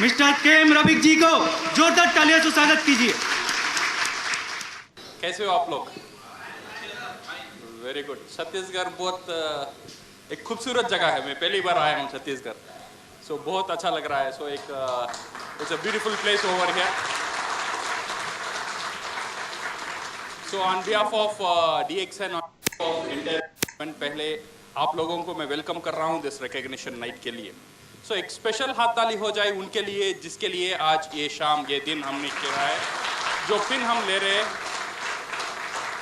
Mister के M Rafiq जी को जोरदार तालियों से स्वागत कीजिए। कैसे हो आप लोग? Very good. छत्तीसगढ़ बहुत एक खूबसूरत जगह है। मैं पहली बार आया हूँ छत्तीसगढ़, सो बहुत अच्छा लग रहा है। सो एक it's a beautiful place over here. So on behalf of DXN of India, पहले आप लोगों को मैं वेलकम कर रहा हूँ दिस रिकॉग्निशन नाइट के लिए। सो एक स्पेशल हाथ ताली हो जाए उनके लिए जिसके लिए आज ये शाम ये दिन हमने किया है, जो पिन हम ले रहे हैं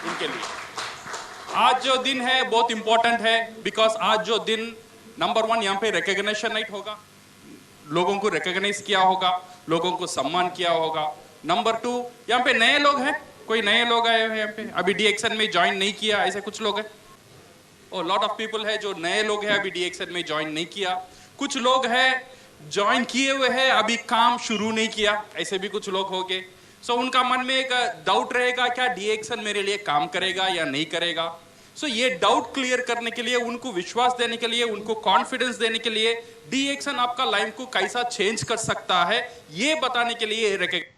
उनके लिए। आज जो दिन है बहुत इंपॉर्टेंट है बिकॉज आज जो दिन नंबर 1 यहाँ पे रिकॉग्निशन नाइट होगा, लोगों को रिकॉग्नाइज किया होगा, लोगों को सम्मान किया होगा। नंबर 2 यहाँ पे नए लोग हैं, कोई नए लोग आए हैं यहाँ पे, अभी DXN में ज्वाइन नहीं किया, ऐसे कुछ लोग हैं। और लॉट ऑफ पीपल है जो नए लोग हैं, अभी DXN में ज्वाइन नहीं किया। कुछ लोग हैं ज्वाइन किए हुए हैं, अभी काम शुरू नहीं किया, ऐसे भी कुछ लोग होंगे। सो उनका मन में एक डाउट रहेगा, क्या DXN मेरे लिए काम करेगा या नहीं करेगा। सो ये डाउट क्लियर करने के लिए, उनको विश्वास देने के लिए, उनको कॉन्फिडेंस देने के लिए, DXN आपका लाइफ को कैसा चेंज कर सकता है ये बताने के लिए रिकॉग्निशन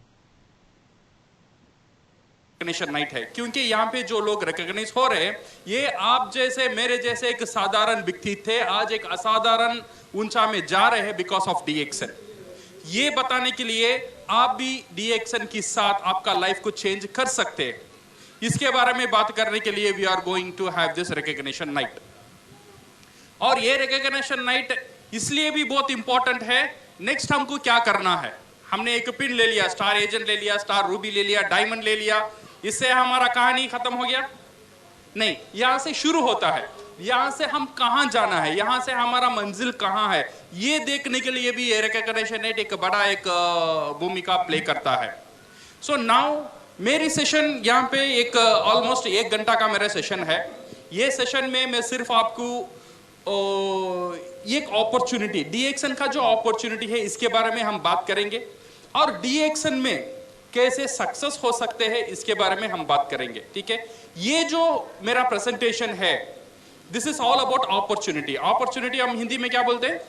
नाइट है। क्योंकि यहाँ पे जो लोग रिकॉग्नाइज हो रहे हैं ये आप जैसे मेरे जैसे एक साधारण व्यक्ति थे, आज एक असाधारण ऊंचा में जा रहे हैं बिकॉज ऑफ DXN। ये बताने के लिए आप भी DXN के साथ आपका लाइफ को चेंज कर सकते हैं, इसके बारे में बात करने के लिए we are going to have this recognition night. और ये रिकॉग्निशन नाइट इसलिए भी बहुत इंपॉर्टेंट है। नेक्स्ट हमको क्या करना है, हमने एक पिन ले लिया, स्टार एजेंट ले लिया, स्टार रूबी ले लिया, डायमंड ले लिया, इससे हमारा कहानी खत्म हो गया? नहीं, यहां से शुरू होता है। यहां से हम कहां जाना है, यहां से हमारा मंजिल कहां है, ये देखने के लिए भी ये रिकॉग्निशन नाइट एक बड़ा एक भूमिका प्ले करता है। सो नाउ मेरी सेशन यहाँ पे एक ऑलमोस्ट 1 घंटा का मेरा सेशन है। ये सेशन में मैं सिर्फ आपको एक अपॉर्चुनिटी, DXN का जो अपॉर्चुनिटी है इसके बारे में हम बात करेंगे, और DXN में कैसे सक्सेस हो सकते हैं इसके बारे में हम बात करेंगे। ठीक है, ये जो मेरा प्रेजेंटेशन है this is all about opportunity. Opportunity हम हिंदी में क्या बोलते हैं?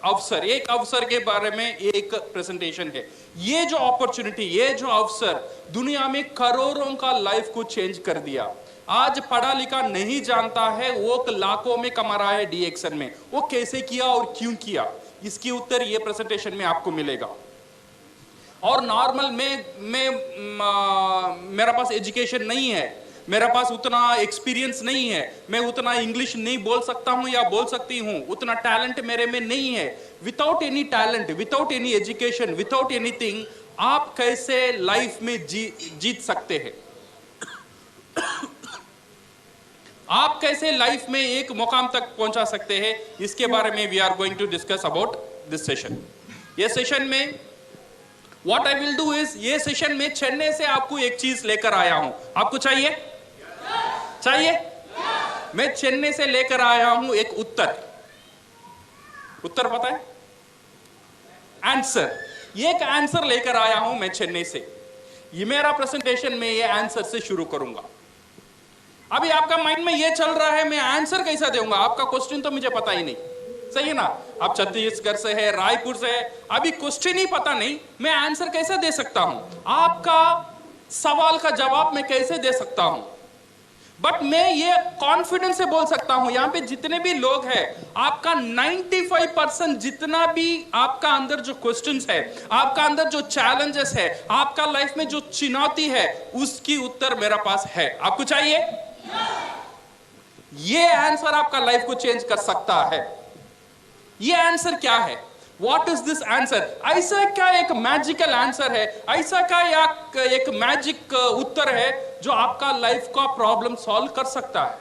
अवसर। एक अवसर के बारे में एक प्रेजेंटेशन है। ये जो अपॉर्चुनिटी, ये जो अवसर दुनिया में करोड़ों का लाइफ को चेंज कर दिया। आज पढ़ा लिखा नहीं जानता है, वो लाखों में कमा रहा है DXN में। वो कैसे किया और क्यों किया, इसकी उत्तर ये प्रेजेंटेशन में आपको मिलेगा। और नॉर्मल मेरा पास एजुकेशन नहीं है, मेरा पास उतना एक्सपीरियंस नहीं है, मैं उतना इंग्लिश नहीं बोल सकता हूं या बोल सकती हूं, उतना टैलेंट मेरे में नहीं है। Without any talent, without any education, without anything आप कैसे लाइफ में जीत सकते हैं? आप कैसे लाइफ में एक मुकाम तक पहुंचा सकते हैं, इसके बारे में we are going to discuss about this session. ये सेशन में What I will do is, ये सेशन में चेन्नई से आपको एक चीज लेकर आया हूं। आपको चाहिए? चाहिए? मैं चेन्नई से लेकर आया हूं एक उत्तर। उत्तर पता है? आंसर। ये एक आंसर लेकर आया हूं मैं चेन्नई से। ये मेरा प्रेजेंटेशन में ये आंसर से शुरू करूंगा। अभी आपका माइंड में ये चल रहा है मैं आंसर कैसा दूंगा, आपका क्वेश्चन तो मुझे पता ही नहीं, सही है ना? आप छत्तीसगढ़ से है, रायपुर से है, अभी क्वेश्चन ही पता नहीं, मैं आंसर कैसे दे सकता हूं? आपका सवाल का जवाब मैं कैसे दे सकता हूं? बट मैं ये कॉन्फिडेंस से बोल सकता हूं, यहां पे जितने भी लोग हैं, आपका 95% जितना भी आपका अंदर जो क्वेश्चंस है, आपका अंदर जो चैलेंजेस है, आपका लाइफ में जो चुनौती है, उसकी उत्तर मेरा पास है। आपको चाहिए? ये आंसर आपका लाइफ को चेंज कर सकता है। ये आंसर क्या है? What is this answer? ऐसा क्या एक मैजिकल आंसर है, ऐसा क्या एक मैजिक उत्तर है जो आपका लाइफ का प्रॉब्लम सॉल्व कर सकता है?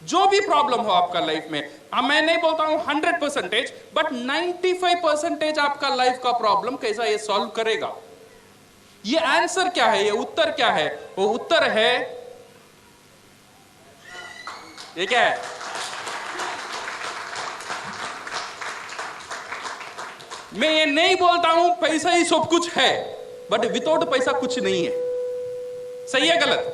जो भी प्रॉब्लम हो आपका लाइफ में, मैं नहीं बोलता हूं 100%, बट 95% आपका लाइफ का प्रॉब्लम कैसा ये सॉल्व करेगा। ये आंसर क्या है, ये उत्तर क्या है? वो उत्तर है, ये क्या है? मैं ये नहीं बोलता हूं पैसा ही सब कुछ है, बट विदाउट पैसा कुछ नहीं है। सही है गलत?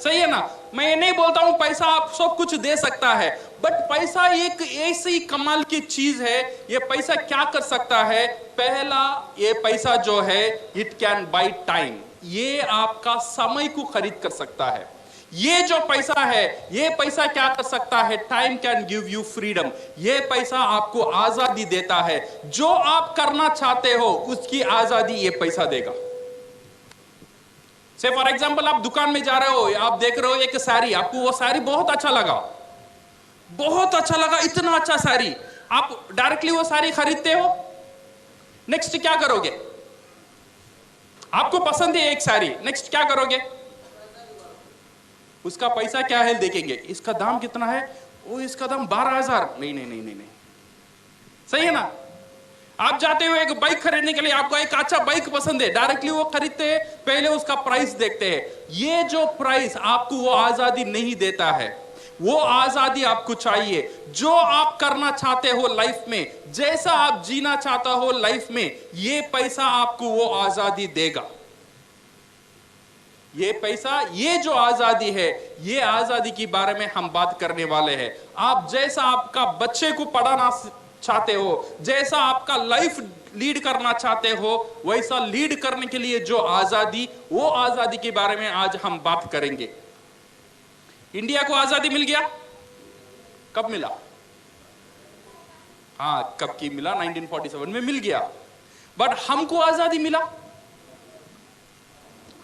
सही है ना? मैं ये नहीं बोलता हूं पैसा आप सब कुछ दे सकता है, बट पैसा एक ऐसी कमाल की चीज है। ये पैसा क्या कर सकता है? पहला, ये पैसा जो है इट कैन बाय टाइम, ये आपका समय को खरीद कर सकता है। ये जो पैसा है, ये पैसा क्या कर सकता है? Time can give you freedom, ये पैसा आपको आजादी देता है। जो आप करना चाहते हो उसकी आजादी ये पैसा देगा। से फॉर एग्जाम्पल आप दुकान में जा रहे हो, आप देख रहे हो एक साड़ी, आपको वो साड़ी बहुत अच्छा लगा, बहुत अच्छा लगा, इतना अच्छा साड़ी, आप डायरेक्टली वो साड़ी खरीदते हो। नेक्स्ट क्या करोगे? आपको पसंद है एक साड़ी, नेक्स्ट क्या करोगे? उसका पैसा क्या है देखेंगे, इसका दाम कितना है? ओ इसका दाम 12,000। नहीं नहीं नहीं नहीं नहीं, सही है ना? आप जाते हो एक बाइक खरीदने के लिए, आपको एक अच्छा बाइक पसंद है, डायरेक्टली वो खरीदते हैं, पहले उसका प्राइस देखते हैं। ये जो प्राइस आपको वो आजादी नहीं देता है, वो आजादी आपको चाहिए। जो आप करना चाहते हो लाइफ में, जैसा आप जीना चाहता हो लाइफ में, ये पैसा आपको वो आजादी देगा। ये पैसा, ये जो आजादी है, ये आजादी के बारे में हम बात करने वाले हैं। आप जैसा आपका बच्चे को पढ़ाना चाहते हो, जैसा आपका लाइफ लीड करना चाहते हो, वैसा लीड करने के लिए जो आजादी, वो आजादी के बारे में आज हम बात करेंगे। इंडिया को आजादी मिल गया, कब मिला? हाँ, कब की मिला? 1947 में मिल गया। बट हमको आजादी मिला?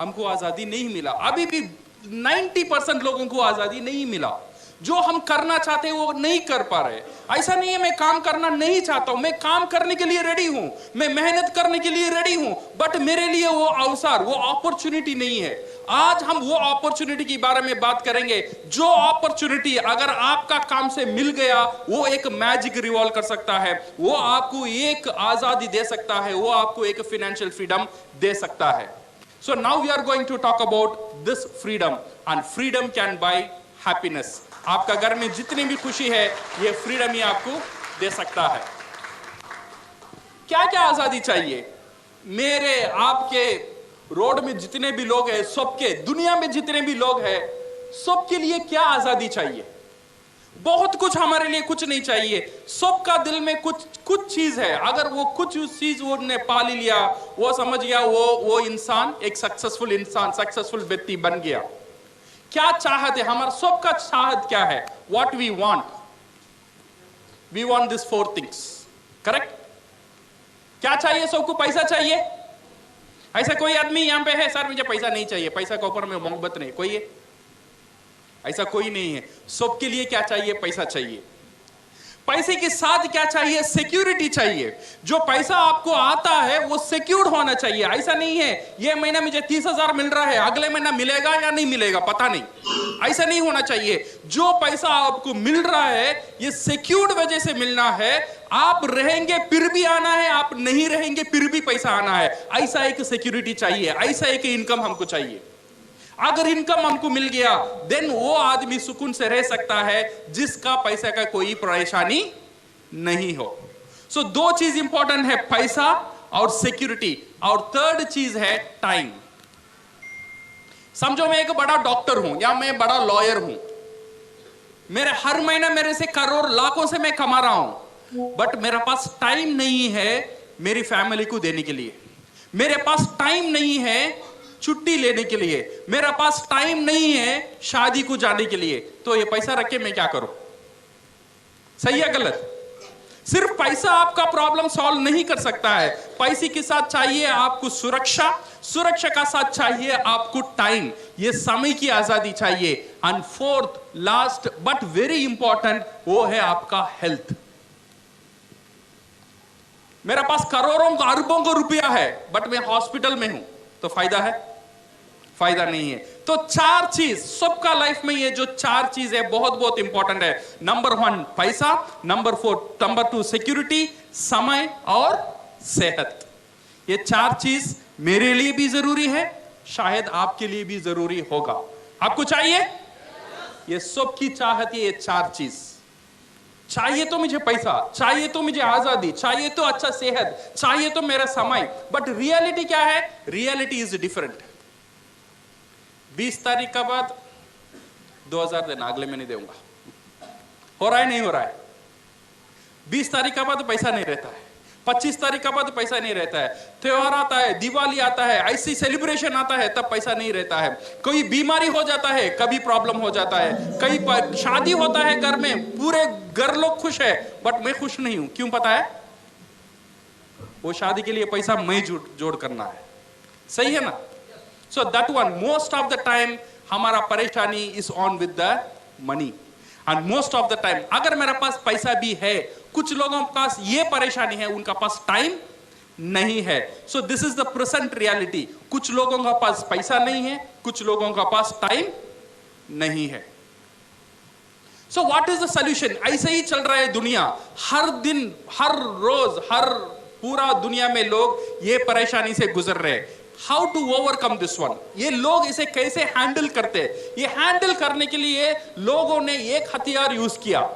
हमको आजादी नहीं मिला। अभी भी 90% लोगों को आजादी नहीं मिला। जो हम करना चाहते हैं वो नहीं कर पा रहे। ऐसा नहीं है मैं काम करना नहीं चाहता हूं, मैं काम करने के लिए रेडी हूं, मैं मेहनत करने के लिए रेडी हूं, बट मेरे लिए वो अवसर, वो अपॉर्चुनिटी नहीं है। आज हम वो अपॉर्चुनिटी के बारे में बात करेंगे। जो अपॉर्चुनिटी अगर आपका काम से मिल गया, वो एक मैजिक रिवॉल्व कर सकता है, वो आपको एक आजादी दे सकता है, वो आपको एक फाइनेंशियल फ्रीडम दे सकता है। So now we are going to talk about this freedom, and freedom can buy happiness. आपका घर में जितनी भी खुशी है, ये फ्रीडम ही आपको दे सकता है। क्या क्या आजादी चाहिए? मेरे आपके रोड में जितने भी लोग हैं, सबके, दुनिया में जितने भी लोग हैं, सबके लिए क्या आजादी चाहिए? बहुत कुछ हमारे लिए कुछ नहीं चाहिए। सबका दिल में कुछ चीज है। अगर वो कुछ चीज वो ने पा लिया, वो समझ गया, वो इंसान एक सक्सेसफुल इंसान, सक्सेसफुल व्यक्ति बन गया। क्या चाहत है? हमारा सबका चाहत क्या है? What we want, we want this 4 things, correct? क्या चाहिए सबको? पैसा चाहिए। ऐसा कोई आदमी यहां पे है, सर मुझे पैसा नहीं चाहिए, पैसा के ऊपर में मोहब्बत नहीं, कोई है? ऐसा कोई नहीं है। सबके लिए क्या चाहिए? पैसा चाहिए। पैसे के साथ क्या चाहिए? सिक्योरिटी चाहिए। जो पैसा आपको आता है वो सिक्योर्ड होना चाहिए। ऐसा नहीं है ये महीना मुझे 30,000 मिल रहा है, अगले महीना मिलेगा या नहीं मिलेगा पता नहीं, ऐसा नहीं होना चाहिए। जो पैसा आपको मिल रहा है ये सिक्योर्ड वजह से मिलना है। आप रहेंगे फिर भी आना है, आप नहीं रहेंगे फिर भी पैसा आना है। ऐसा एक सिक्योरिटी चाहिए, ऐसा एक इनकम हमको चाहिए। अगर इनकम हमको मिल गया, देन वो आदमी सुकून से रह सकता है जिसका पैसा का कोई परेशानी नहीं हो। सो 2 चीज इंपॉर्टेंट है, पैसा और सिक्योरिटी, और 3rd चीज है टाइम। समझो मैं एक बड़ा डॉक्टर हूं या मैं बड़ा लॉयर हूं, मेरे हर महीना मेरे से करोड़ लाखों से मैं कमा रहा हूं, बट मेरे पास टाइम नहीं है मेरी फैमिली को देने के लिए, मेरे पास टाइम नहीं है छुट्टी लेने के लिए, मेरा पास टाइम नहीं है शादी को जाने के लिए, तो ये पैसा रख के मैं क्या करूं? सही है गलत? सिर्फ पैसा आपका प्रॉब्लम सॉल्व नहीं कर सकता है। पैसे के साथ चाहिए आपको सुरक्षा, सुरक्षा का साथ चाहिए आपको टाइम, ये समय की आजादी चाहिए। And 4th last but very important, वो है आपका हेल्थ। मेरे पास करोड़ों अरबों को रुपया है, बट मैं हॉस्पिटल में हूं, तो फायदा है? फायदा नहीं है। तो चार चीज सबका लाइफ में, ये जो चार चीज है बहुत बहुत इंपॉर्टेंट है। नंबर 1 पैसा, नंबर 2 सिक्योरिटी, समय और सेहत। ये चार चीज मेरे लिए भी जरूरी है, शायद आपके लिए भी जरूरी होगा। आपको चाहिए? ये सबकी चाहत है, ये चार चीज चाहिए। तो मुझे पैसा चाहिए, तो मुझे आजादी चाहिए, तो अच्छा सेहत चाहिए, तो मेरा समय। बट रियलिटी क्या है? Reality is different. 20 तारीख का बाद 2000 देना, अगले महीने दूंगा। हो रहा है नहीं हो रहा है? 20 तारीख का बाद पैसा नहीं रहता है, 25 तारीख का बाद पैसा नहीं रहता है, त्योहार आता है, दिवाली आता है, ऐसी सेलिब्रेशन आता है, तब पैसा नहीं रहता है। कोई बीमारी हो जाता है, कभी प्रॉब्लम हो जाता है, कई शादी होता है घर में, पूरे घर लोग खुश है, बट मैं खुश नहीं हूं। क्यों पता है? वो शादी के लिए पैसा मैं जोड़ करना है। सही है ना? So that one, most of the time हमारा परेशानी is on with the money. And most of the time अगर मेरे पास पैसा भी है, कुछ लोगों के पास ये परेशानी है, उनका पास टाइम नहीं है। So this is the present reality. कुछ लोगों का पास पैसा नहीं है, कुछ लोगों का पास टाइम नहीं है। So what is the solution? ऐसे ही चल रहा है दुनिया। हर दिन, हर रोज, हर पूरा दुनिया में लोग ये परेशानी से गुजर रहे हैं। How to overcome this one? ये लोग इसे कैसे हैंडल करते हैं? ये हैंडल करने के लिए लोगों ने एक हथियार यूज किया।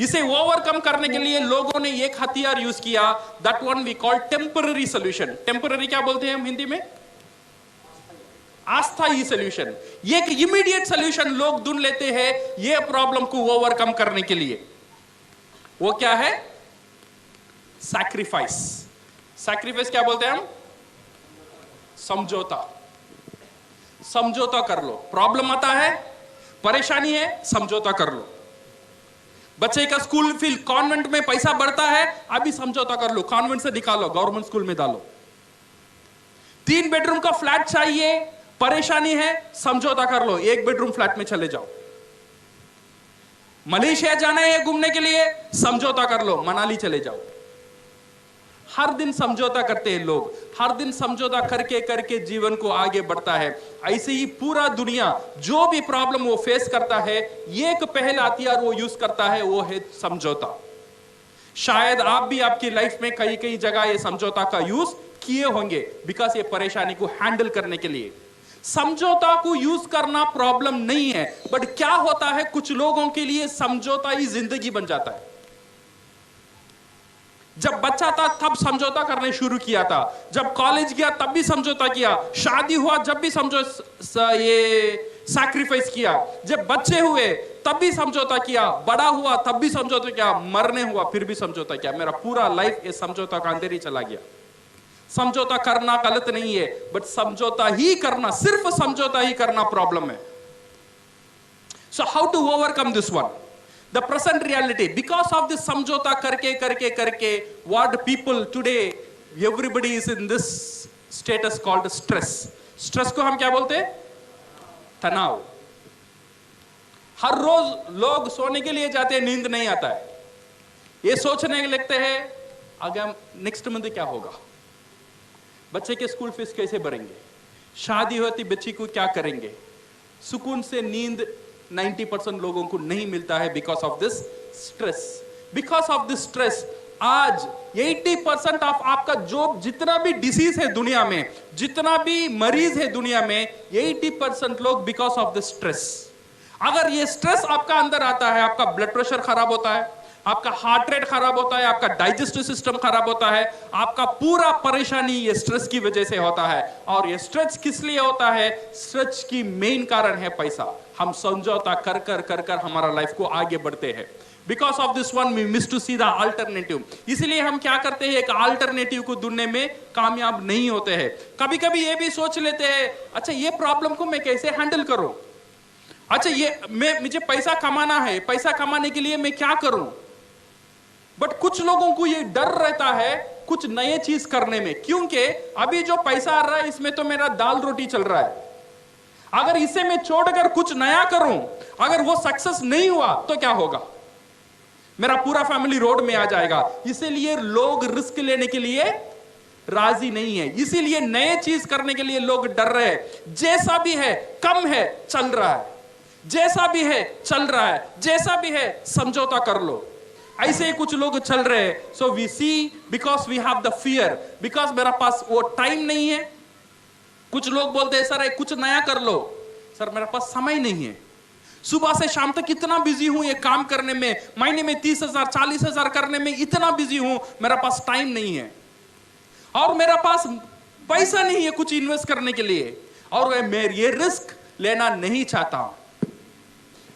इसे ओवरकम करने के लिए लोगों ने एक हथियार यूज किया, that one we call temporary solution. Temporary क्या बोलते हैं हम हिंदी में? अस्थायी सॉल्यूशन। एक इमीडिएट सॉल्यूशन लोग ढूंढ लेते हैं ये प्रॉब्लम को ओवरकम करने के लिए। वो क्या है? सैक्रिफाइस। सैक्रिफाइस क्या बोलते हैं हम? समझौता। समझौता कर लो। प्रॉब्लम आता है, परेशानी है, समझौता कर लो। बच्चे का स्कूल फीस, कॉन्वेंट में पैसा बढ़ता है, अभी समझौता कर लो, कॉन्वेंट से निकालो, गवर्नमेंट स्कूल में डालो। 3 बेडरूम का फ्लैट चाहिए, परेशानी है, समझौता कर लो, 1 बेडरूम फ्लैट में चले जाओ। मलेशिया जाना है घूमने के लिए, समझौता कर लो, मनाली चले जाओ। हर दिन समझौता करते हैं लोग, हर दिन समझौता करके करके जीवन को आगे बढ़ता है। ऐसे ही पूरा दुनिया जो भी प्रॉब्लम वो फेस करता है, एक पहला हथियार वो यूज करता है, वो है समझौता। शायद आप भी आपकी लाइफ में कई कई जगह ये समझौता का यूज किए होंगे, बिकॉज ये परेशानी को हैंडल करने के लिए। समझौता को यूज करना प्रॉब्लम नहीं है, बट क्या होता है कुछ लोगों के लिए समझौता ही जिंदगी बन जाता है। जब बच्चा था तब समझौता करने शुरू किया था, जब कॉलेज गया तब भी समझौता किया, शादी हुआ जब भी ये सैक्रिफाइस किया, जब बच्चे हुए तब भी समझौता किया, बड़ा हुआ तब भी समझौता किया, मरने हुआ फिर भी समझौता किया। मेरा पूरा लाइफ ये समझौता का अंदर ही चला गया। समझौता करना गलत नहीं है, बट समझौता ही करना, सिर्फ समझौता ही करना प्रॉब्लम है। So how to overcome this one? The present reality, because of this समझौता करके what people today, everybody is in this status called stress. Stress को हम क्या बोलते हैं? तनाव। हर रोज लोग सोने के लिए जाते हैं, नींद नहीं आता है, ये सोचने लगते हैं आगे नेक्स्ट मंथ क्या होगा, बच्चे के स्कूल फीस कैसे भरेंगे, शादी होती बच्ची को क्या करेंगे। सुकून से नींद 90% लोगों को नहीं मिलता है because of this stress. Because of this stress आज 80% ऑफ आपका जो जितना भी डिसीज है दुनिया में, जितना भी मरीज है दुनिया में, 80% लोग बिकॉज ऑफ दिस स्ट्रेस। अगर ये स्ट्रेस आपका अंदर आता है, आपका ब्लड प्रेशर खराब होता है, आपका हार्ट रेट खराब होता है, आपका डाइजेस्टिव सिस्टम खराब होता है, आपका पूरा परेशानी ये स्ट्रेस की वजह से होता है। और ये स्ट्रेस किस लिए होता है? स्ट्रेस की मेन कारण है पैसा। हम समझौता कर कर कर कर हमारा लाइफ को आगे बढ़ते हैं। Because of this one we miss to see the alternative. इसलिए हम क्या करते हैं, एक अल्टरनेटिव को ढूंढने में कामयाब नहीं होते हैं। कभी कभी ये भी सोच लेते हैं, अच्छा ये प्रॉब्लम को मैं कैसे हैंडल करूं, अच्छा ये मुझे पैसा कमाना है, पैसा कमाने के लिए मैं क्या करूं। बट कुछ लोगों को ये डर रहता है कुछ नए चीज करने में, क्योंकि अभी जो पैसा आ रहा है इसमें तो मेरा दाल रोटी चल रहा है, अगर इसे मैं छोड़कर कुछ नया करूं, अगर वो सक्सेस नहीं हुआ तो क्या होगा, मेरा पूरा फैमिली रोड में आ जाएगा। इसीलिए लोग रिस्क लेने के लिए राजी नहीं है, इसीलिए नए चीज करने के लिए लोग डर रहे हैं। जैसा भी है, कम है, चल रहा है, जैसा भी है चल रहा है, जैसा भी है समझौता कर लो, ऐसे ही कुछ लोग चल रहे हैं। So we see because we have the fear, because मेरा पास वो टाइम नहीं है। कुछ लोग बोलते हैं सर कुछ नया कर लो, सर मेरा पास समय नहीं है, सुबह से शाम तक इतना बिजी हूं ये काम करने में, महीने में 30,000 40,000 करने में इतना बिजी हूं, मेरा पास टाइम नहीं है और मेरा पास पैसा नहीं है कुछ इन्वेस्ट करने के लिए, और मैं ये रिस्क लेना नहीं चाहता।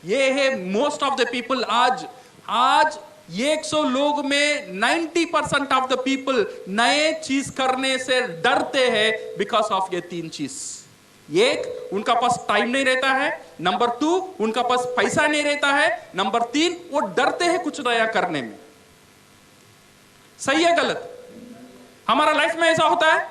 ये है मोस्ट ऑफ द पीपल। आज 100 लोग में 90% ऑफ द पीपल नए चीज करने से डरते हैं बिकॉज ऑफ ये 3 चीज। एक, उनका पास टाइम नहीं रहता है, नंबर 2 उनका पास पैसा नहीं रहता है, नंबर 3 वो डरते हैं कुछ नया करने में। सही है गलत? हमारा लाइफ में ऐसा होता है,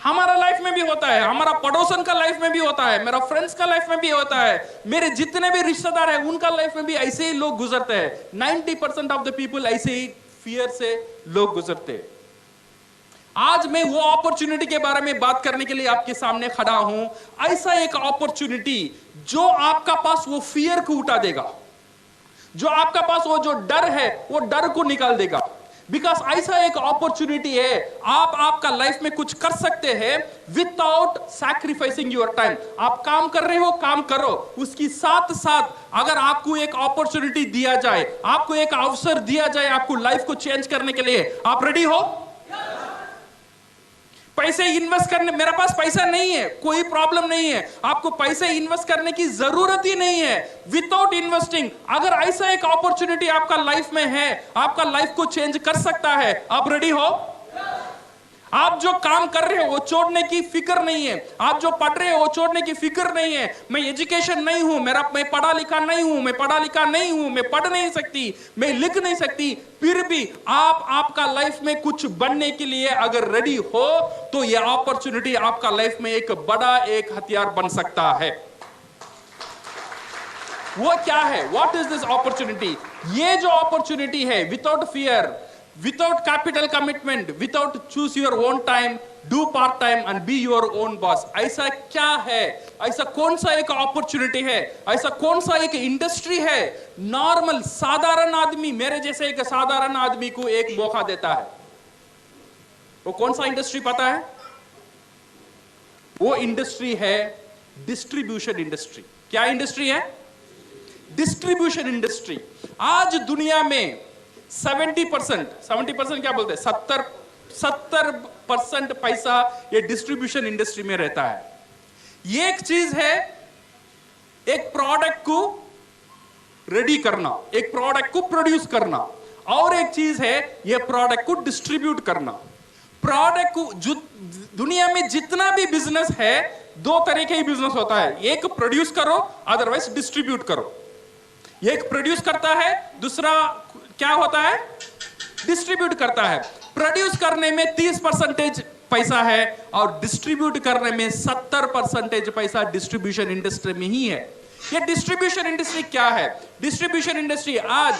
हमारा लाइफ में भी होता है, हमारा पड़ोसन का लाइफ में भी होता है, मेरा फ्रेंड्स का लाइफ में भी होता है, मेरे जितने भी रिश्तेदार हैं उनका लाइफ में भी ऐसे ही लोग गुजरते हैं। 90% ऑफ द पीपल ऐसे ही फियर से लोग गुजरते हैं। आज मैं वो अपॉर्चुनिटी के बारे में बात करने के लिए आपके सामने खड़ा हूं। ऐसा एक अपॉर्चुनिटी जो आपका पास वो फियर को उठा देगा, जो आपका पास वो जो डर है वो डर को निकाल देगा। बिकॉज ऐसा एक अपॉर्चुनिटी है, आप आपका लाइफ में कुछ कर सकते हैं विदाउट सैक्रिफाइसिंग योर टाइम। आप काम कर रहे हो, काम करो, उसकी साथ साथ अगर आपको एक अपॉर्चुनिटी दिया जाए, आपको एक अवसर दिया जाए आपको लाइफ को चेंज करने के लिए, आप रेडी हो? पैसे इन्वेस्ट करने, मेरा पास पैसा नहीं है, कोई प्रॉब्लम नहीं है, आपको पैसे इन्वेस्ट करने की जरूरत ही नहीं है। विदाउट इन्वेस्टिंग अगर ऐसा एक अपॉर्चुनिटी आपका लाइफ में है, आपका लाइफ को चेंज कर सकता है, आप रेडी हो? आप जो काम कर रहे हो वो छोड़ने की फिक्र नहीं है, आप जो पढ़ रहे हो वो छोड़ने की फिक्र नहीं है। मैं एजुकेशन नहीं हूं, मैं पढ़ा लिखा नहीं हूं, मैं पढ़ा लिखा नहीं हूं, मैं पढ़ नहीं सकती, मैं लिख नहीं सकती, फिर भी आप आपका लाइफ में कुछ बनने के लिए अगर रेडी हो तो यह अपॉर्चुनिटी आपका लाइफ में एक बड़ा एक हथियार बन सकता है। वो क्या है? What is this opportunity? ये जो अपॉर्चुनिटी है, without fear, without capital commitment, without choose your own time, do part time and be your own boss, ऐसा क्या है? ऐसा कौन सा एक अपॉर्चुनिटी है? ऐसा कौन सा एक इंडस्ट्री है? नॉर्मल साधारण आदमी, मेरे जैसे एक साधारण आदमी को एक मौका देता है। वो कौन सा इंडस्ट्री पता है? वो इंडस्ट्री है डिस्ट्रीब्यूशन इंडस्ट्री। क्या इंडस्ट्री है? Distribution industry. आज दुनिया में 70% क्या बोलते हैं, 70% पैसा ये डिस्ट्रीब्यूशन इंडस्ट्री में रहता है। एक चीज है एक प्रोडक्ट को रेडी करना, एक प्रोडक्ट को प्रोड्यूस करना, और एक चीज है ये प्रोडक्ट को डिस्ट्रीब्यूट करना। प्रोडक्ट को, जो दुनिया में जितना भी बिजनेस है, 2 तरह के ही बिजनेस होता है, एक प्रोड्यूस करो, अदरवाइज डिस्ट्रीब्यूट करो। एक प्रोड्यूस करता है, दूसरा क्या होता है? डिस्ट्रीब्यूट करता है। प्रोड्यूस करने में 30% पैसा है और डिस्ट्रीब्यूट करने में 70% पैसा डिस्ट्रीब्यूशन इंडस्ट्री में ही है। ये डिस्ट्रीब्यूशन इंडस्ट्री क्या है? डिस्ट्रीब्यूशन इंडस्ट्री, आज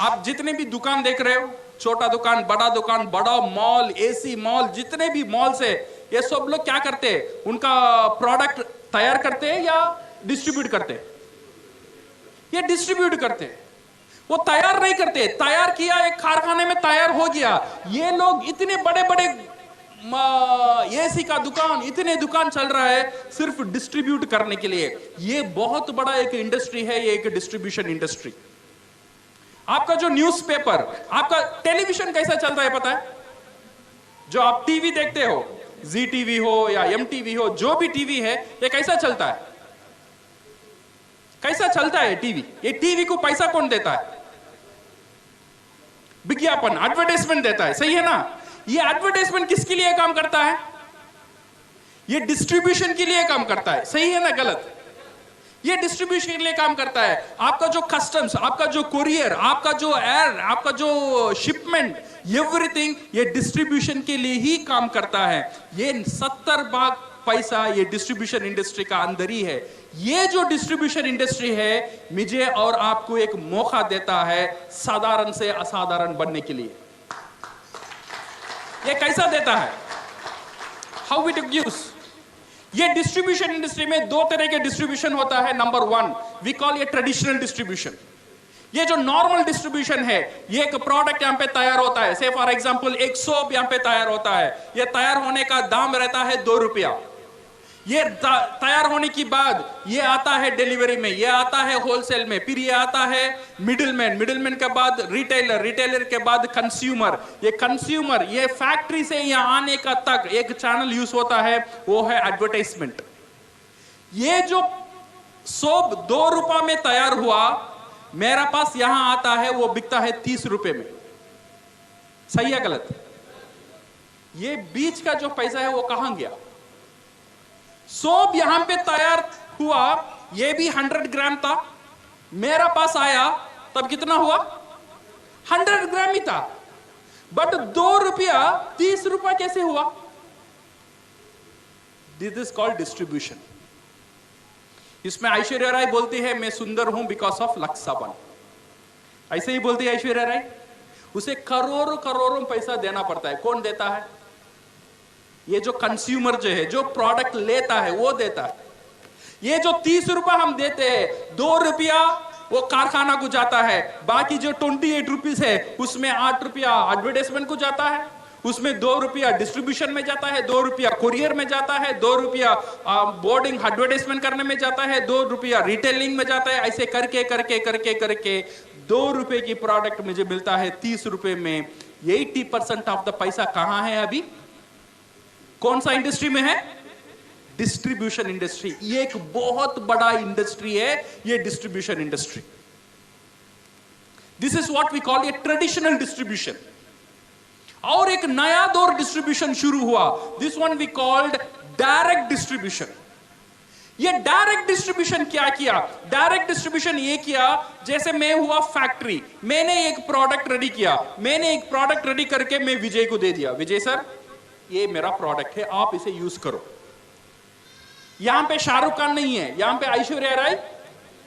आप जितने भी दुकान देख रहे हो, छोटा दुकान, बड़ा मॉल, एसी मॉल, जितने भी मॉल्स है, ये सब लोग क्या करते हैं? उनका प्रोडक्ट तैयार करते हैं या डिस्ट्रीब्यूट करते हैं? ये डिस्ट्रीब्यूट करते हैं, वो तैयार नहीं करते। तैयार किया, एक कारखाने में तैयार हो गया। ये लोग इतने बड़े बड़े एसी का दुकान, इतने दुकान चल रहा है सिर्फ डिस्ट्रीब्यूट करने के लिए। ये बहुत बड़ा एक इंडस्ट्री है, ये एक डिस्ट्रीब्यूशन इंडस्ट्री। आपका जो न्यूज़पेपर, आपका टेलीविजन कैसा चलता है पता है? जो आप टीवी देखते हो, जी टीवी हो या एम टीवी हो, जो भी टीवी है, ये कैसा चलता है? कैसा चलता है टीवी? ये टीवी को पैसा कौन देता है? विज्ञापन, एडवर्टाइजमेंट देता है, सही है ना? ये एडवर्टाइजमेंट किसके लिए काम करता है? ये डिस्ट्रीब्यूशन के लिए काम करता है, सही है ना गलत? ये डिस्ट्रीब्यूशन के लिए काम करता है। आपका जो कस्टम्स, आपका जो कुरियर, आपका जो एयर, आपका जो शिपमेंट, एवरीथिंग ये डिस्ट्रीब्यूशन के लिए ही काम करता है। ये 70% पैसा ये डिस्ट्रीब्यूशन इंडस्ट्री का अंदर ही है। ये जो डिस्ट्रीब्यूशन इंडस्ट्री है, मुझे और आपको एक मौका देता है साधारण से असाधारण बनने के लिए। ये कैसा देता है? How it gives? ये डिस्ट्रीब्यूशन इंडस्ट्री में दो तरह के डिस्ट्रीब्यूशन होता है. नंबर वन, वी कॉल ये ट्रेडिशनल डिस्ट्रीब्यूशन. ये जो नॉर्मल डिस्ट्रीब्यूशन है, ये एक प्रोडक्ट यहां पे तैयार होता है. से फॉर एग्जांपल एक सोप यहां पे तैयार होता है. ये तैयार होने का दाम रहता है 2 रुपया. ये तैयार होने की बाद ये आता है डिलीवरी में, ये आता है होलसेल में, फिर ये आता है मिडिलमैन, मिडिलमैन के बाद रिटेलर, रिटेलर के बाद कंज्यूमर. ये कंज्यूमर, ये फैक्ट्री से यहां आने का तक एक चैनल यूज होता है, वो है एडवर्टाइजमेंट. ये जो सोप 2 रुपए में तैयार हुआ, मेरा पास यहां आता है, वो बिकता है 30 रुपए में. सही है गलत? ये बीच का जो पैसा है वो कहां गया? सोप यहां पे तैयार हुआ, ये भी 100 ग्राम था, मेरा पास आया तब कितना हुआ? 100 ग्राम ही था. बट 2 रुपया 30 रुपया कैसे हुआ? This is called distribution. इसमें ऐश्वर्या राय बोलती है मैं सुंदर हूं बिकॉज ऑफ लक्सावन. ऐसे ही बोलती है ऐश्वर्या राय. उसे करोड़ों करोड़ों पैसा देना पड़ता है. कौन देता है? ये जो कंज्यूमर जो है, जो प्रोडक्ट लेता है, वो देता है. ये जो 30 रुपया हम देते हैं, 2 रुपया वो कारखाना को जाता है, बाकी जो 28 रुपीज है उसमें 8 रुपया एडवर्टाइजमेंट को जाता है, उसमें 2 रुपया डिस्ट्रीब्यूशन में जाता है, 2 रुपया कुरियर में जाता है, 2 रुपया बोर्डिंग एडवर्टाइजमेंट करने में जाता है, 2 रुपया रिटेलिंग में जाता है. ऐसे करके करके करके करके 2 रुपए की प्रोडक्ट मुझे मिलता है 30 रुपए में. 80% ऑफ द पैसा कहां है अभी? कौन सा इंडस्ट्री में है? Distribution industry. ये एक बहुत बड़ा इंडस्ट्री है, ये distribution industry. This is what we call ये ट्रेडिशनल डिस्ट्रीब्यूशन. और एक नया दौर डिस्ट्रीब्यूशन शुरू हुआ. This one we called direct distribution. ये डायरेक्ट डिस्ट्रीब्यूशन क्या किया? डायरेक्ट डिस्ट्रीब्यूशन ये किया, जैसे मैं हुआ फैक्ट्री, मैंने एक प्रोडक्ट रेडी किया, मैंने एक प्रोडक्ट रेडी करके मैं विजय को दे दिया. विजय सर, ये मेरा प्रोडक्ट है, आप इसे यूज करो. यहां पे शाहरुख खान नहीं है, यहां पे ऐश्वर्या राय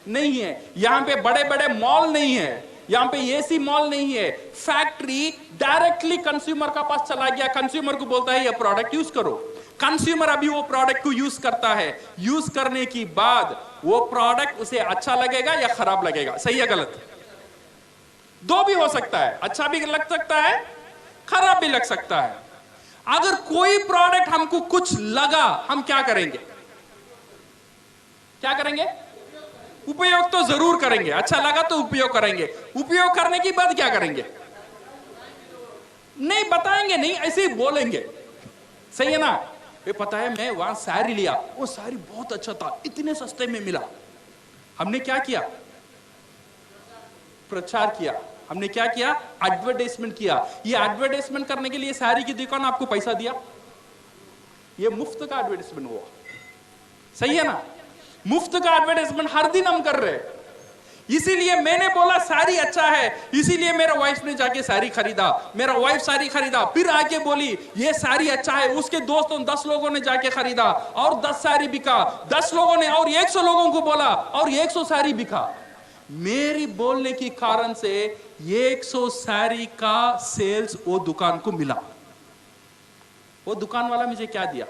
नहीं है, यहां पे बड़े बड़े मॉल नहीं है, यहां पे एसी मॉल नहीं है. फैक्ट्री डायरेक्टली कंज्यूमर का पास चला गया, कंज्यूमर को बोलता है ये प्रोडक्ट यूज करो. कंज्यूमर अभी वो प्रोडक्ट को यूज करता है. यूज करने की बाद वो प्रोडक्ट उसे अच्छा लगेगा या खराब लगेगा? सही है गलत? दो भी हो सकता है, अच्छा भी लग सकता है, खराब भी लग सकता है. अगर कोई प्रोडक्ट हमको कुछ लगा, हम क्या करेंगे? क्या करेंगे? उपयोग तो जरूर करेंगे. अच्छा लगा तो उपयोग करेंगे. उपयोग करने की बाद क्या करेंगे? नहीं बताएंगे, नहीं ऐसे ही बोलेंगे. सही है ना? ये पता है मैं वहां साड़ी लिया, वो साड़ी बहुत अच्छा था, इतने सस्ते में मिला. हमने क्या किया? प्रचार किया. हमने क्या किया? एडवर्टाइजमेंट किया. ये एडवर्टाइजमेंट करने के लिए साड़ी की दुकान आपको पैसा दिया, ये मुफ्त का एडवर्टाइजमेंट हुआ. सही है ना? मुफ्त का एडवर्टाइजमेंट हर दिन हम कर रहे हैं. इसीलिए मैंने बोला साड़ी अच्छा है, इसीलिए मेरा वाइफ ने जाके साड़ी खरीदा. मेरा वाइफ साड़ी खरीदा, फिर आके बोली ये साड़ी अच्छा है, उसके दोस्तों 10 लोगों ने जाके खरीदा और 10 साड़ी बिका. 10 लोगों ने और 100 लोगों को बोला और 100 साड़ी बिका. मेरी बोलने के कारण से 100 साड़ी का सेल्स वो दुकान को मिला. वो दुकान वाला मुझे क्या दिया?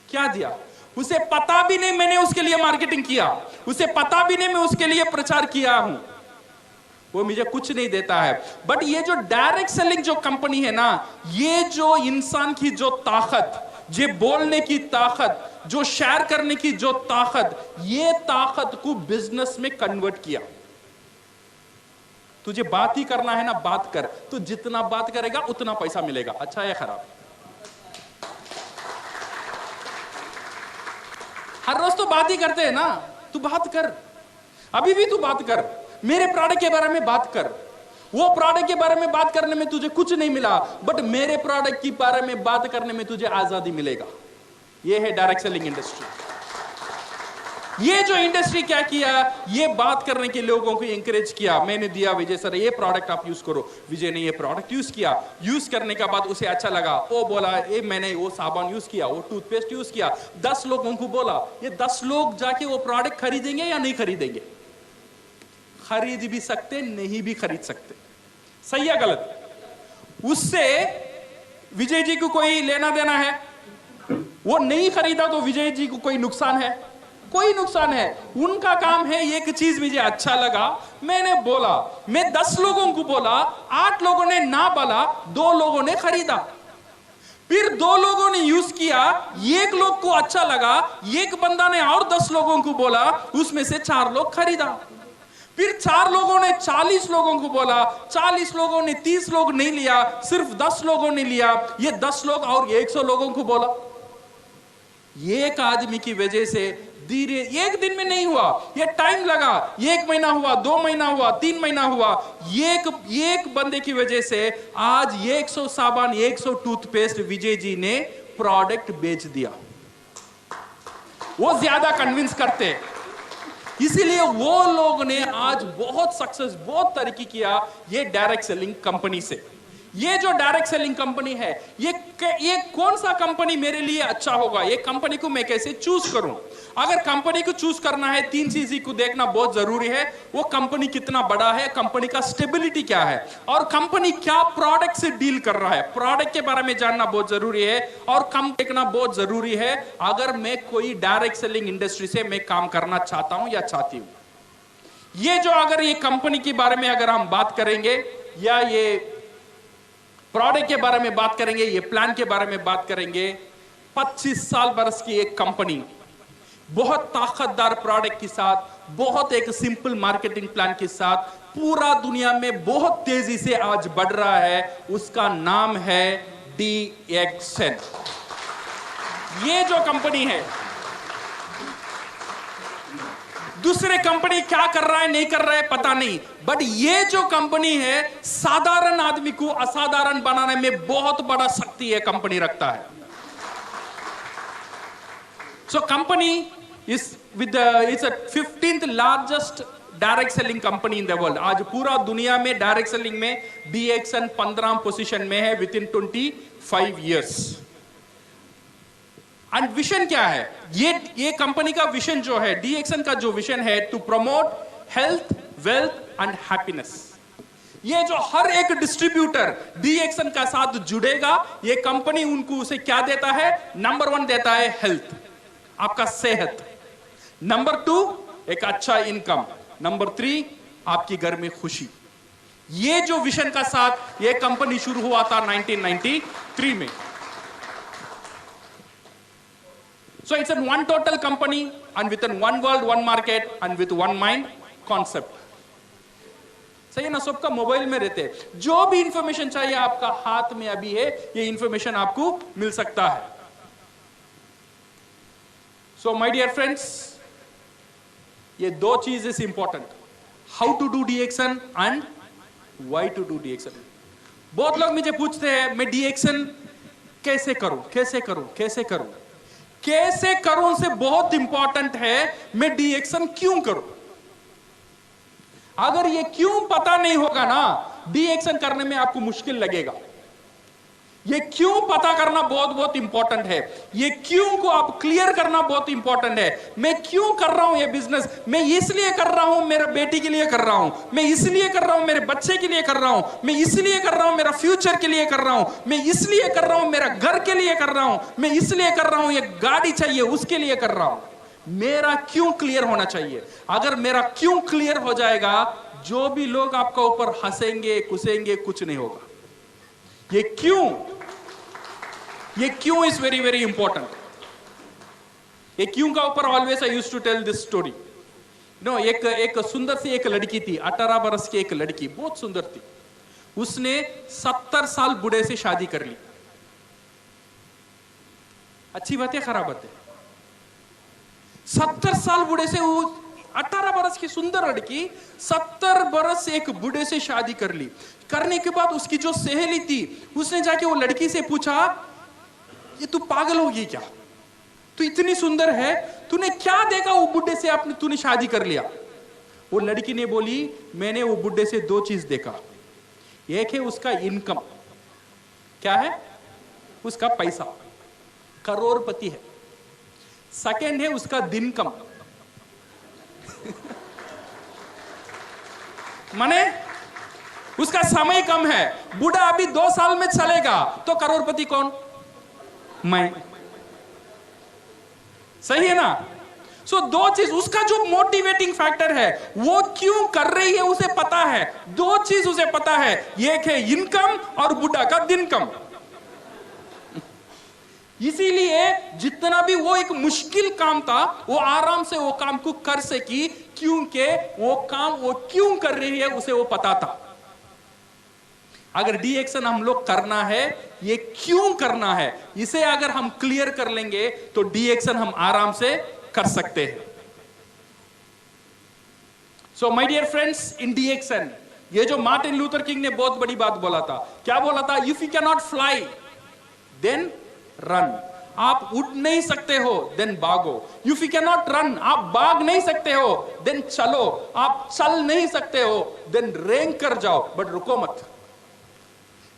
क्या दिया? उसे पता भी नहीं मैंने उसके लिए मार्केटिंग किया, उसे पता भी नहीं मैं उसके लिए प्रचार किया हूं. वो मुझे कुछ नहीं देता है. बट ये जो डायरेक्ट सेलिंग जो कंपनी है ना, ये जो इंसान की जो ताकत, जो बोलने की ताकत, जो शेयर करने की जो ताकत, ये ताकत को बिजनेस में कन्वर्ट किया. तुझे बात ही करना है ना, बात कर. तो जितना बात करेगा उतना पैसा मिलेगा. अच्छा या खराब? हर रोज तो बात ही करते हैं ना. तू बात कर, अभी भी तू बात कर, मेरे प्रोडक्ट के बारे में बात कर. वो प्रोडक्ट के बारे में बात करने में तुझे कुछ नहीं मिला, बट मेरे प्रोडक्ट के बारे में बात करने में तुझे आजादी मिलेगा. ये है डायरेक्ट सेलिंग इंडस्ट्री. ये जो इंडस्ट्री क्या किया, ये बात करने के लोगों को एंकरेज किया. मैंने दिया विजय सर ये प्रोडक्ट आप यूज करो. विजय ने ये प्रोडक्ट यूज किया. यूज करने के बाद उसे अच्छा लगा, वो बोला ये मैंने वो साबुन यूज किया, वो टूथपेस्ट यूज किया. 10 लोगों को बोला. ये 10 लोग जाके वो प्रोडक्ट खरीदेंगे या नहीं खरीदेंगे? खरीद भी सकते, नहीं भी खरीद सकते. सही है गलत? उससे विजय जी को कोई लेना देना है? वो नहीं खरीदा तो विजय जी को कोई नुकसान है? कोई नुकसान है। उनका काम है एक चीज मुझे अच्छा लगा, मैंने बोला, मैं 10 लोगों को बोला, 8 लोगों ने ना बोला, 2 लोगों ने खरीदा। फिर 2 लोगों ने यूज किया, एक लोग को अच्छा लगा, एक बंदा ने और 10 लोगों को बोला, उसमें से 4 लोग खरीदा। फिर 4 लोगों ने 40 लोगों को बोला, 40 लोगों ने 30 लोग नहीं लिया, सिर्फ 10 लोगों ने लिया। ये 10 लोग और 100 लोगों को बोला। एक आदमी की वजह से धीरे, एक दिन में नहीं हुआ, ये टाइम लगा। 1 महीना हुआ, 2 महीना हुआ, 3 महीना हुआ। एक बंदे की वजह से आज 100 साबुन, 100 टूथपेस्ट विजय जी ने प्रोडक्ट बेच दिया। वो ज्यादा कन्विंस करते, इसीलिए वो लोग ने आज बहुत सक्सेस, बहुत तरक्की किया ये डायरेक्ट सेलिंग कंपनी से। ये जो डायरेक्ट सेलिंग कंपनी है, ये कौन सा कंपनी मेरे लिए अच्छा होगा, ये कंपनी को मैं कैसे चूज करूं? अगर कंपनी को चूज करना है, 3 चीजें को देखना बहुत जरूरी है। वो कंपनी कितना बड़ा है, कंपनी का स्टेबिलिटी क्या है, और कंपनी क्या प्रोडक्ट से डील कर रहा है, प्रोडक्ट के बारे में जानना बहुत जरूरी है, और कम देखना बहुत जरूरी है। अगर मैं कोई डायरेक्ट सेलिंग इंडस्ट्री से मैं काम करना चाहता हूं या चाहती हूं, ये जो अगर ये कंपनी के बारे में अगर हम बात करेंगे, या ये प्रोडक्ट के बारे में बात करेंगे, ये प्लान के बारे में बात करेंगे, 25 साल बरस की एक कंपनी बहुत ताकतदार प्रोडक्ट के साथ, बहुत एक सिंपल मार्केटिंग प्लान के साथ पूरा दुनिया में बहुत तेजी से आज बढ़ रहा है। उसका नाम है DXN। ये जो कंपनी है, दूसरे कंपनी क्या कर रहा है नहीं कर रहा है पता नहीं, बट ये जो कंपनी है साधारण आदमी को असाधारण बनाने में बहुत बड़ा शक्ति है कंपनी रखता है। So company is with it's a 15th largest direct selling company in the world. आज पूरा दुनिया में डायरेक्ट सेलिंग में DXN 15 पोजीशन में है with in 25 years. And vision क्या है? ये कंपनी का विजन जो है, DXN का जो विजन है, to promote health, wealth and happiness. ये जो हर एक डिस्ट्रीब्यूटर DXN का साथ जुड़ेगा, ये कंपनी उनको उसे क्या देता है? नंबर 1 देता है हेल्थ, आपका सेहत। नंबर 2 एक अच्छा इनकम। नंबर 3 आपकी घर में खुशी। ये जो विजन का साथ ये कंपनी शुरू हुआ था 1993 में। So it's a one total company and with one world, one market and with one mind concept. सही है ना? सबका मोबाइल में रहते हैं, जो भी इंफॉर्मेशन चाहिए आपका हाथ में अभी है, ये इंफॉर्मेशन आपको मिल सकता है। So my dear friends, ये 2 चीजें important, how to do DXN and why to do DXN। बहुत लोग मुझे पूछते हैं मैं DXN कैसे करूं, कैसे करूं, कैसे करूं। कैसे करूं से बहुत इंपॉर्टेंट है मैं DXN क्यों करूं। अगर ये क्यों पता नहीं होगा ना, DXN करने में आपको मुश्किल लगेगा। ये क्यों पता करना बहुत बहुत इंपॉर्टेंट है। ये क्यों को आप क्लियर करना बहुत इंपॉर्टेंट है। मैं क्यों कर रहा हूं ये बिजनेस? मैं इसलिए कर रहा हूं, मेरे बेटी के लिए कर रहा हूं, मैं इसलिए कर रहा हूं, मेरे बच्चे के लिए कर रहा हूं, मैं इसलिए कर रहा हूं, मेरा फ्यूचर के लिए कर रहा हूं, मैं इसलिए कर रहा हूं, मेरा घर के लिए कर रहा हूं, मैं इसलिए कर रहा हूं, ये गाड़ी चाहिए उसके लिए कर रहा हूं। मेरा क्यों क्लियर होना चाहिए। अगर मेरा क्यों क्लियर हो जाएगा, जो भी लोग आपका ऊपर हंसेंगे, कुसेंगे, कुछ नहीं होगा। ये क्यों इज वेरी वेरी इंपॉर्टेंट। ये क्यों का ऊपर always I used to tell this story. No, एक सुंदर सी एक लड़की थी, 18 बरस की एक लड़की, बहुत सुंदर थी। उसने 70 साल बूढ़े से शादी कर ली। अच्छी बात है, खराब बात है? 70 साल बूढ़े से, वो 18 बरस की सुंदर लड़की 70 बरस से एक बूढ़े से शादी कर ली। करने के बाद उसकी जो सहेली थी, उसने जाके वो लड़की से पूछा, ये तू पागल होगी क्या? तू इतनी सुंदर है, तूने क्या देखा वो बुड्ढे से तूने शादी कर लिया? वो लड़की ने बोली, मैंने वो बुड्ढे से 2 चीज देखा। एक है उसका इनकम, क्या है? उसका पैसा, करोड़पति है। सेकंड है उसका दिनकम माने उसका समय कम है, बूढ़ा अभी 2 साल में चलेगा, तो करोड़पति कौन? मैं। सही है ना? सो दो चीज, उसका जो मोटिवेटिंग फैक्टर है वो क्यों कर रही है उसे पता है, 2 चीज उसे पता है, एक है इनकम और बुढ़ा का दिन कम। इसीलिए जितना भी वो एक मुश्किल काम था वो आराम से वो काम को कर सकी, क्योंकि वो काम वो क्यों कर रही है उसे वो पता था। अगर डी एक्शन हम लोग करना है, ये क्यों करना है, इसे अगर हम क्लियर कर लेंगे तो डी एक्शन हम आराम से कर सकते हैं। So my dear friends, in DXN ये जो मार्टिन लूथर किंग ने बहुत बड़ी बात बोला था, क्या बोला था? If you can not fly then run. आप उड़ नहीं सकते हो देन भागो। If you can not run, आप भाग नहीं सकते हो देन चलो। आप चल नहीं सकते हो देन रेंग कर जाओ, बट रुको मत।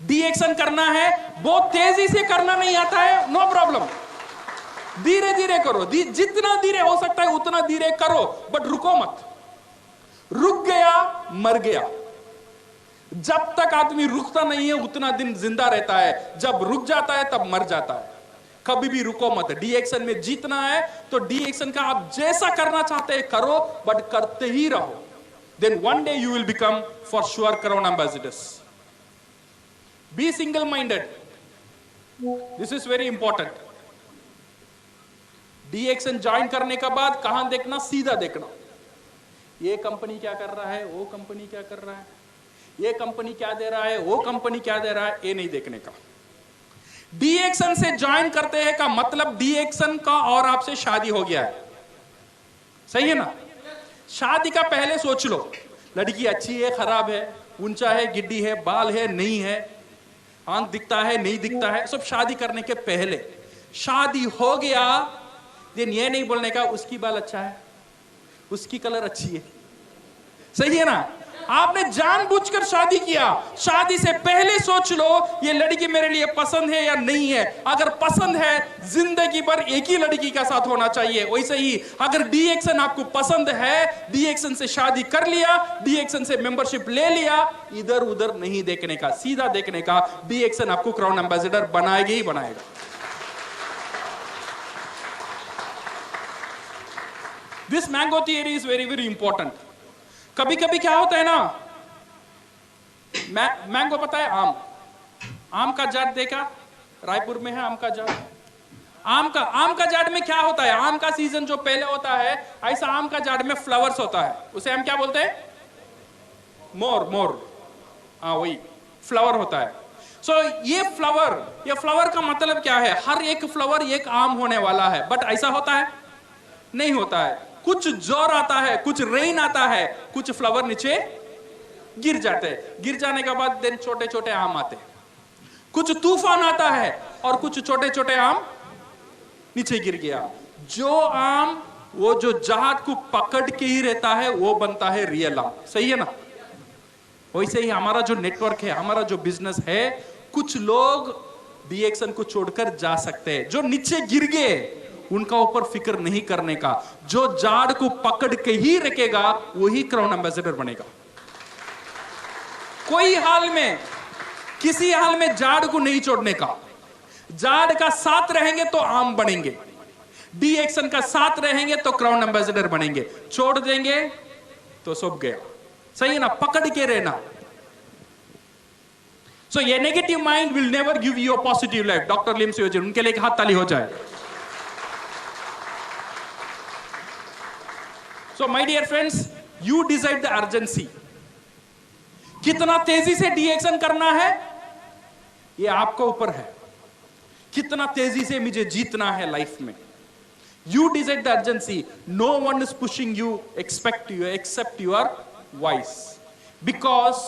डी एक्शन करना है, बहुत तेजी से करना नहीं आता है, नो प्रॉब्लम, धीरे धीरे करो, जितना धीरे हो सकता है उतना धीरे करो, बट रुको मत। रुक गया मर गया। जब तक आदमी रुकता नहीं है उतना दिन जिंदा रहता है, जब रुक जाता है तब मर जाता है। कभी भी रुको मत। डी एक्शन में जीतना है तो डी एक्शन का आप जैसा करना चाहते हैं करो, बट करते ही रहो, then one day you will become for sure crown ambassadors. Be single minded, this is very important. DXN join करने के बाद कहां देखना? सीधा देखना, ये कंपनी क्या कर रहा है, वो कंपनी क्या कर रहा है, ये कंपनी क्या दे रहा है, वो कंपनी क्या दे रहा है, ये नहीं देखने का। डी एक्शन से ज्वाइन करते हैं का मतलब डी एक्शन का और आपसे शादी हो गया है। सही है ना? शादी का पहले सोच लो, लड़की अच्छी है खराब है, ऊंचा है गिड्डी है, बाल है नहीं है, आंख दिखता है नहीं दिखता है, सब शादी करने के पहले। शादी हो गया देन ये नहीं बोलने का उसकी बाल अच्छा है, उसकी कलर अच्छी है। सही है ना? आपने जानबूझकर शादी किया। शादी से पहले सोच लो ये लड़की मेरे लिए पसंद है या नहीं है। अगर पसंद है जिंदगी भर एक ही लड़की का साथ होना चाहिए। वैसे ही अगर डी एक्शन आपको पसंद है, डी एक्शन से शादी कर लिया, डी एक्शन से मेंबरशिप ले लिया, इधर उधर नहीं देखने का, सीधा देखने का। डी एक्शन आपको क्राउन एम्बेसडर बनाएगा ही बनाएगा। This mango theory is very very important. कभी कभी क्या होता है ना, मैंगो पता है, आम का जाट देखा, रायपुर में है आम का जाट। आम का जाट में क्या होता है, आम का सीजन जो पहले होता है, ऐसा आम का जाट में फ्लावर्स होता है, उसे हम क्या बोलते हैं? मोर। हाँ वही फ्लावर होता है। सो ये फ्लावर का मतलब क्या है? हर एक फ्लावर एक आम होने वाला है, बट ऐसा होता है? नहीं होता है। कुछ जोर आता है, कुछ रेन आता है, कुछ फ्लावर नीचे गिर जाते हैं, गिर जाने के बाद देन छोटे छोटे आम आते हैं। कुछ तूफान आता है और कुछ छोटे छोटे आम नीचे गिर गया। जो आम वो जो जाट को पकड़ के ही रहता है वो बनता है रियल आम। सही है ना? वैसे ही हमारा जो नेटवर्क है, हमारा जो बिजनेस है, कुछ लोग डी एक्शन को छोड़कर जा सकते हैं। जो नीचे गिर गए उनका ऊपर फिक्र नहीं करने का, जो जाड़ को पकड़ के ही रखेगा वही क्राउन एम्बेसडर बनेगा। कोई हाल में, किसी हाल में जाड़ को नहीं छोड़ने का। जाड़ का साथ रहेंगे तो आम बनेंगे, डी एक्शन का साथ रहेंगे तो क्राउन एम्बेसडर बनेंगे। छोड़ देंगे तो सब गया। सही है ना? पकड़ के रहना। सो ये negative mind will never give you a positive life. Doctor Lim Seojin, उनके लिए एक हाथ ताली हो जाए। So my dear friends, you decide the urgency. कितना तेजी से डी एक्शन करना है ये आपके ऊपर है। कितना तेजी से मुझे जीतना है लाइफ में, you decide the urgency. No one is pushing you, except your voice. Because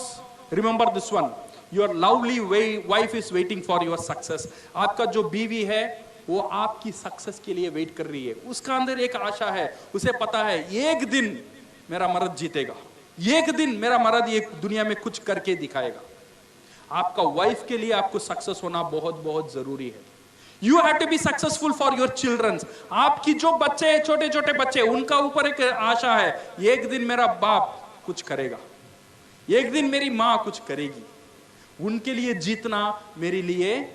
remember this one, your lovely wife is waiting for your success. आपका जो बीवी है वो आपकी सक्सेस के लिए वेट कर रही है। उसका अंदर एक आशा है, उसे पता है एक दिन मेरा मर्द जीतेगा, एक दिन मेरा मर्द ये दुनिया में कुछ करके दिखाएगा। आपका वाइफ के लिए आपको सक्सेस होना बहुत बहुत जरूरी है। You have to be successful for your children. आपकी जो बच्चे हैं, छोटे छोटे बच्चे, उनका ऊपर एक आशा है, एक दिन मेरा बाप कुछ करेगा, एक दिन मेरी मां कुछ करेगी, उनके लिए जीतना मेरे लिए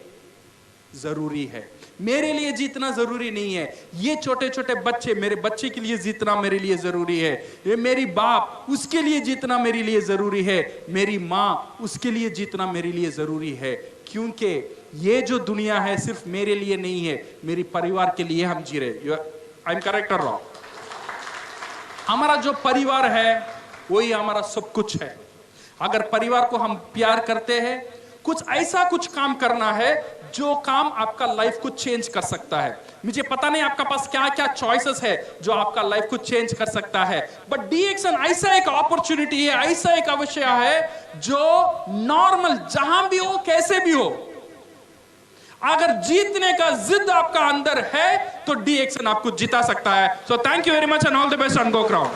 जरूरी है। मेरे लिए जीतना जरूरी नहीं है। ये छोटे छोटे बच्चे, मेरे बच्चे के लिए जीतना मेरे लिए जरूरी है। ये मेरी बाप, उसके लिए जीतना मेरे लिए जरूरी है। मेरी मां, उसके लिए जीतना मेरे लिए जरूरी है। क्योंकि ये जो दुनिया है सिर्फ मेरे लिए नहीं है, मेरी परिवार के लिए हम जी रहे। आई एम करेक्ट और रॉन्ग? हमारा जो परिवार है वही हमारा सब कुछ है। अगर परिवार को हम प्यार करते हैं, कुछ ऐसा कुछ काम करना है जो काम आपका लाइफ को चेंज कर सकता है। मुझे पता नहीं आपका पास क्या क्या चॉइसेस है जो आपका लाइफ को चेंज कर सकता है, बट डी-एक्शन ऐसा एक अपॉर्चुनिटी है, ऐसा एक अवसर है जो नॉर्मल जहां भी हो, कैसे भी हो, अगर जीतने का जिद आपका अंदर है तो डी-एक्शन आपको जिता सकता है। So thank you very much and all the best and go crowd.